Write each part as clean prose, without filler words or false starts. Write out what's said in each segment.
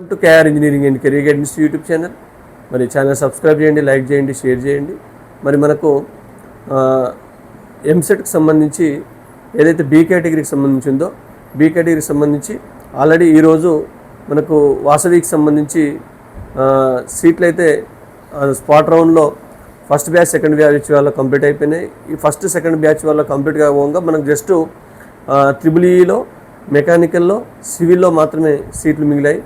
Welcome to KR engineering and career guidance YouTube channel. మరి channel subscribe చేయండి, like చేయండి, share చేయండి. మరి మనకు ఎంసెట్కి సంబంధించి ఏదైతే బీ కేటగిరీకి సంబంధించి ఉందో బీ కేటగిరీకి సంబంధించి ఆల్రెడీ ఈరోజు మనకు వాసవికి సంబంధించి సీట్లు అయితే స్పాట్ రౌండ్లో ఫస్ట్ బ్యాచ్ సెకండ్ బ్యాచ్ వల్ల కంప్లీట్ అయిపోయినాయి. ఈ ఫస్ట్ సెకండ్ బ్యాచ్ వల్ల కంప్లీట్ కాకపోగా మనకు జస్ట్ ట్రిపుల్ మెకానికల్లో సివిల్లో మాత్రమే సీట్లు మిగిలాయి.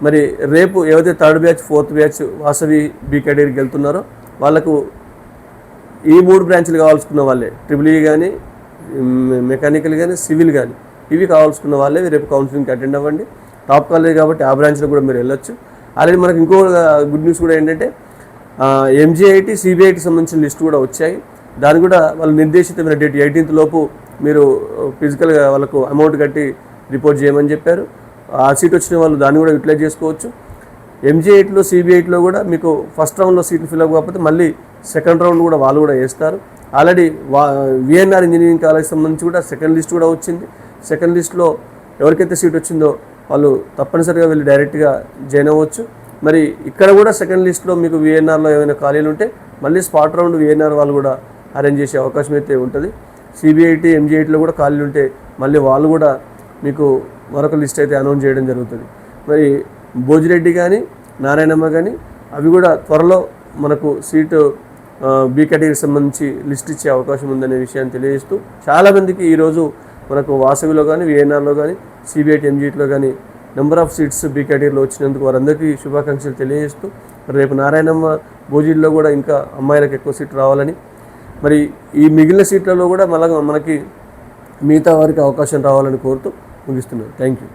మరి రేపు ఏవైతే third batch fourth batch Vasavi B కేటగిరీకి వెళ్తున్నారో వాళ్ళకు ఈ 3 బ్రాంచ్లు కావాల్సుకున్న వాళ్ళే ట్రిపుల్ కానీ మెకానికల్ కానీ సివిల్ కానీ ఇవి కావాల్సుకున్న వాళ్ళే రేపు కౌన్సిలింగ్కి అటెండ్ అవ్వండి. టాప్ కాలేజ్ కాబట్టి ఆ బ్రాంచ్లో కూడా మీరు వెళ్ళొచ్చు. అలాగే మనకు ఇంకో గుడ్ న్యూస్ కూడా ఏంటంటే ఎంజీఐటీ సిబిఐటి సంబంధించిన లిస్ట్ కూడా వచ్చాయి. దాన్ని కూడా వాళ్ళు నిర్దేశితమైన డేట్ 18th లోపు మీరు ఫిజికల్గా వాళ్ళకు అమౌంట్ కట్టి రిపోర్ట్ చేయమని చెప్పారు. ఆ సీట్ వచ్చిన వాళ్ళు దాన్ని కూడా యూటిలైజ్ చేసుకోవచ్చు. ఎంజీఐటీలో సిబిఐటీలో కూడా మీకు ఫస్ట్ రౌండ్లో సీట్లు ఫిల్ అవ్వకపోతే మళ్ళీ సెకండ్ రౌండ్ కూడా వాళ్ళు కూడా వేస్తారు. ఆల్రెడీ విఎన్ఆర్ ఇంజనీరింగ్ కాలేజ్ సంబంధించి కూడా సెకండ్ లిస్ట్ కూడా వచ్చింది. సెకండ్ లిస్ట్లో ఎవరికైతే సీట్ వచ్చిందో వాళ్ళు తప్పనిసరిగా వెళ్ళి డైరెక్ట్గా జాయిన్ అవ్వచ్చు. మరి ఇక్కడ కూడా సెకండ్ లిస్ట్లో మీకు విఎన్ఆర్లో ఏమైనా ఖాళీలు ఉంటే మళ్ళీ స్పాట్ రౌండ్ విఎన్ఆర్ వాళ్ళు కూడా అరేంజ్ చేసే అవకాశం అయితే ఉంటుంది. సిబిఐటీ ఎంజీఐటీలో కూడా ఖాళీలు ఉంటే మళ్ళీ వాళ్ళు కూడా మీకు మరొక లిస్ట్ అయితే అనౌన్స్ చేయడం జరుగుతుంది. మరి భోజిరెడ్డి కానీ నారాయణమ్మ కానీ అవి కూడా త్వరలో మనకు సీటు బీ కేటగిరీకి సంబంధించి లిస్ట్ ఇచ్చే అవకాశం ఉందనే విషయాన్ని తెలియజేస్తూ చాలామందికి ఈరోజు మనకు వాసవిలో కానీ విఎన్ఆర్లో కానీ సిబిఐటీ ఎంజీఐటీలో కానీ నెంబర్ ఆఫ్ సీట్స్ బీ కేటగిరీలో వచ్చినందుకు వారందరికీ శుభాకాంక్షలు తెలియజేస్తూ రేపు నారాయణమ్మ భోజిలో కూడా ఇంకా అమ్మాయిలకు ఎక్కువ సీట్లు రావాలని మరి ఈ మిగిలిన సీట్లలో కూడా మనకి మిగతా వారికి అవకాశం రావాలని కోరుతూ ముగిస్తున్నాను. Thank you.